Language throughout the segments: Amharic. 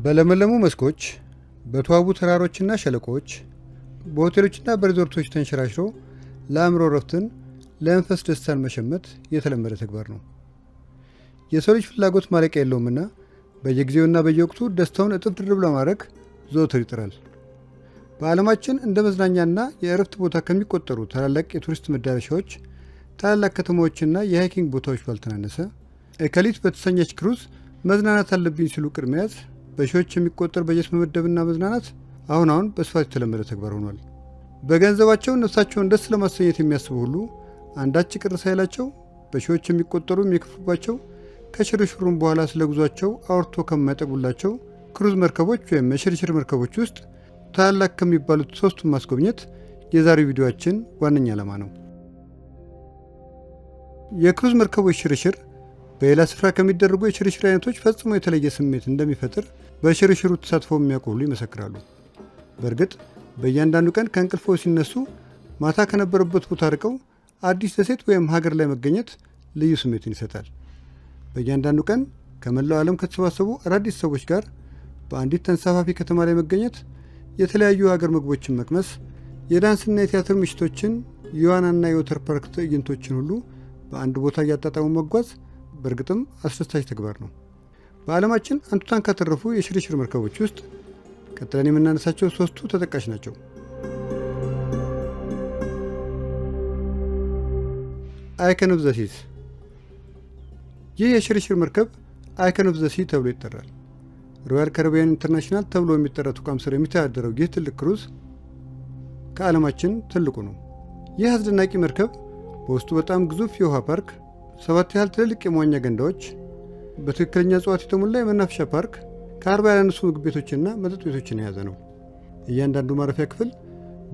በለመለሙ መስኮች፣ በተዋቡ ተራሮችና ሸለቆች፣ በሆቴሎችና በሪዞርቶች ተንሸራሽሮ ለአእምሮ ረፍትን፣ ለመንፈስ ደስታን መሸመት የተለመደ ተግባር ነው። የሰው ልጅ ፍላጎት ማለቂያ የለውምና በየጊዜውና በየወቅቱ ደስታውን እጥፍ ድርብ ለማድረግ ዘወትር ይጥራል። በዓለማችን እንደ መዝናኛና የእረፍት ቦታ ከሚቆጠሩ ታላላቅ የቱሪስት መዳረሻዎች፣ ታላላቅ ከተማዎችና የሃይኪንግ ቦታዎች ባልተናነሰ እከሊት በተሰኘች ክሩዝ መዝናናት አለብኝ ሲሉ ቅድ መያዝ፣ በሺዎች የሚቆጠር በጀት መመደብና መዝናናት አሁን በስፋት የተለመደ ተግባር ሆኗል። በገንዘባቸው ነፍሳቸውን ደስ ለማሰኘት የሚያስቡ ሁሉ አንዳች ቅር ሳይላቸው በሺዎች የሚቆጠሩ የሚከፉባቸው ከሽርሽሩም በኋላ ስለ ጉዟቸው አውርቶ ከማይጠጉላቸው ክሩዝ መርከቦች ወይም የሽርሽር መርከቦች ውስጥ ታላላቅ ከሚባሉት ሶስቱን ማስጎብኘት የዛሬው ቪዲዮአችን ዋነኛ ዓላማ ነው። የክሩዝ መርከቦች ሽርሽር በሌላ ስፍራ ከሚደረጉ የሽርሽር አይነቶች ፈጽሞ የተለየ ስሜት እንደሚፈጥር በሽርሽሩ ተሳትፎ የሚያውቁ ሁሉ ይመሰክራሉ። በእርግጥ በእያንዳንዱ ቀን ከእንቅልፎ ሲነሱ ማታ ከነበረበት ቦታ ርቀው አዲስ ደሴት ወይም ሀገር ላይ መገኘት ልዩ ስሜትን ይሰጣል። በእያንዳንዱ ቀን ከመላው ዓለም ከተሰባሰቡ አዳዲስ ሰዎች ጋር በአንዲት ተንሳፋፊ ከተማ ላይ መገኘት፣ የተለያዩ ሀገር ምግቦችን መቅመስ፣ የዳንስና የቲያትር ምሽቶችን፣ የዋናና የወተር ፓርክ ትዕይንቶችን ሁሉ በአንድ ቦታ እያጣጣሙ መጓዝ በእርግጥም አስደሳች ተግባር ነው። በዓለማችን አንቱታን ካተረፉ የሽርሽር መርከቦች ውስጥ ቀጥለን የምናነሳቸው ሶስቱ ተጠቃሽ ናቸው። አይከን ኦፍ ዘ ሲስ። ይህ የሽርሽር መርከብ አይከን ኦፍ ዘ ሲ ተብሎ ይጠራል። ሮያል ካሪቢያን ኢንተርናሽናል ተብሎ የሚጠራ ተቋም ስር የሚተዳደረው ይህ ትልቅ ክሩዝ ከዓለማችን ትልቁ ነው። ይህ አስደናቂ መርከብ በውስጡ በጣም ግዙፍ የውሃ ፓርክ፣ 7 ያህል ትልልቅ የመዋኛ ገንዳዎች፣ በትክክለኛ እጽዋት የተሞላ የመናፈሻ ፓርክ፣ ከ40 ያላነሱ ምግብ ቤቶችና መጠጥ ቤቶችን የያዘ ነው። እያንዳንዱ ማረፊያ ክፍል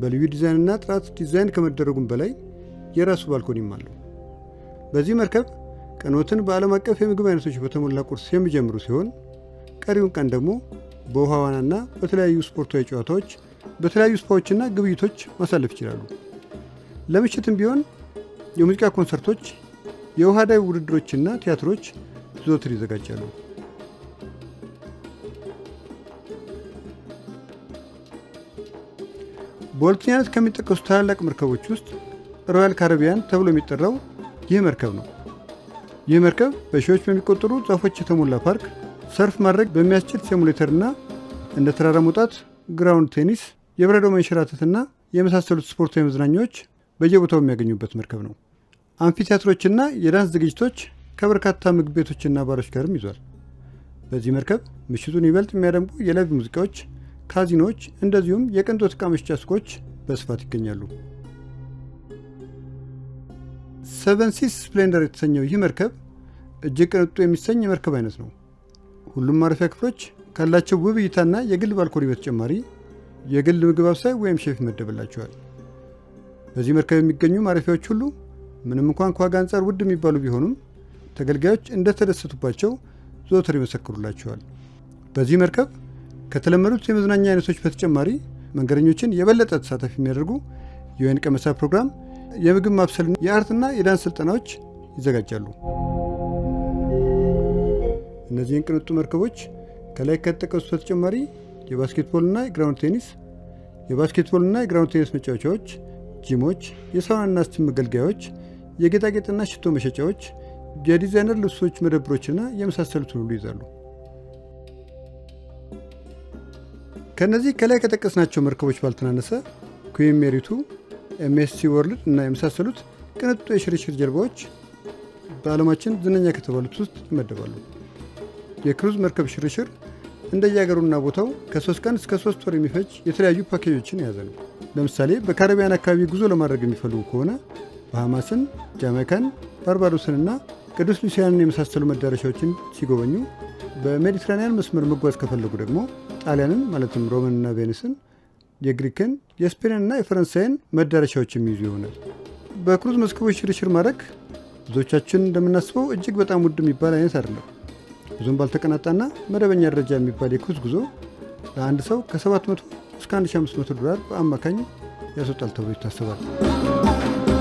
በልዩ ዲዛይንና ጥራት ዲዛይን ከመደረጉም በላይ የራሱ ባልኮኒም አለው። በዚህ መርከብ ቀኖትን በዓለም አቀፍ የምግብ አይነቶች በተሞላ ቁርስ የሚጀምሩ ሲሆን ቀሪውን ቀን ደግሞ በውሃ ዋናና በተለያዩ ስፖርታዊ ጨዋታዎች፣ በተለያዩ ስፓዎችና ግብይቶች ማሳለፍ ይችላሉ። ለምሽትም ቢሆን የሙዚቃ ኮንሰርቶች፣ የውሃ ዳይቭ ውድድሮችና ቲያትሮች ዘወትር ይዘጋጃሉ። በሁለተኛነት ከሚጠቀሱ ታላላቅ መርከቦች ውስጥ ሮያል ካሪቢያን ተብሎ የሚጠራው ይህ መርከብ ነው። ይህ መርከብ በሺዎች በሚቆጠሩ ዛፎች የተሞላ ፓርክ፣ ሰርፍ ማድረግ በሚያስችል ሲሙሌተርና እንደ ተራራ መውጣት፣ ግራውንድ ቴኒስ፣ የበረዶ መንሸራተትና የመሳሰሉት ስፖርታዊ መዝናኛዎች በየቦታው የሚያገኙበት መርከብ ነው። አምፊቲያትሮችና የዳንስ ዝግጅቶች ከበርካታ ምግብ ቤቶችና ባሮች ጋርም ይዟል። በዚህ መርከብ ምሽቱን ይበልጥ የሚያደምቁ የላይቭ ሙዚቃዎች፣ ካዚኖዎች፣ እንደዚሁም የቅንጦት ዕቃ መሸጫ ሱቆች በስፋት ይገኛሉ። ሰቨን ሲስ ስፕሌንደር የተሰኘው ይህ መርከብ እጅግ ቅንጡ የሚሰኝ የመርከብ አይነት ነው። ሁሉም ማረፊያ ክፍሎች ካላቸው ውብ እይታና የግል ባልኮኒ በተጨማሪ የግል ምግብ አብሳይ ወይም ሼፍ ይመደብላቸዋል። በዚህ መርከብ የሚገኙ ማረፊያዎች ሁሉ ምንም እንኳን ከዋጋ አንጻር ውድ የሚባሉ ቢሆኑም ተገልጋዮች እንደተደሰቱባቸው ዘወትር ይመሰክሩላቸዋል። በዚህ መርከብ ከተለመዱት የመዝናኛ አይነቶች በተጨማሪ መንገደኞችን የበለጠ ተሳታፊ የሚያደርጉ የወይን ቀመሳ ፕሮግራም፣ የምግብ ማብሰል፣ የአርትና የዳንስ ስልጠናዎች ይዘጋጃሉ። እነዚህን ቅንጡ መርከቦች ከላይ ከተጠቀሱት በተጨማሪ የባስኬትቦልና የግራውንድ ቴኒስ፣ የባስኬትቦልና የግራውንድ ቴኒስ መጫወቻዎች፣ ጂሞች፣ የሳውናና ስቲም መገልገያዎች፣ የጌጣጌጥና ሽቶ መሸጫዎች፣ የዲዛይነር ልብሶች መደብሮችና የመሳሰሉትን ሁሉ ይዛሉ። ከነዚህ ከላይ ከጠቀስናቸው መርከቦች ባልተናነሰ ኩዊን ሜሪቱ፣ ኤምኤስሲ ወርልድ እና የመሳሰሉት ቅንጡ የሽርሽር ጀልባዎች በዓለማችን ዝነኛ ከተባሉት ውስጥ ይመደባሉ። የክሩዝ መርከብ ሽርሽር እንደየሀገሩና ቦታው ከ3 ቀን እስከ 3 ወር የሚፈጅ የተለያዩ ፓኬጆችን የያዘ ነው። ለምሳሌ በካሪቢያን አካባቢ ጉዞ ለማድረግ የሚፈልጉ ከሆነ ባሃማስን፣ ጃማይካን፣ ባርባዶስንና ቅዱስ ሉሲያንን የመሳሰሉ መዳረሻዎችን ሲጎበኙ፣ በሜዲትራኒያን መስመር መጓዝ ከፈለጉ ደግሞ ጣሊያንን ማለትም ሮምንና ቬኒስን፣ የግሪክን፣ የስፔንና የፈረንሳይን መዳረሻዎች የሚይዙ ይሆናል። በክሩዝ መስኮቦች ሽርሽር ማድረግ ብዙዎቻችን እንደምናስበው እጅግ በጣም ውድ የሚባል አይነት አይደለም። ብዙም ባልተቀናጣና መደበኛ ደረጃ የሚባል የክሩዝ ጉዞ ለአንድ ሰው ከ700 እስከ $1500 በአማካኝ ያስወጣል ተብሎ ይታሰባል።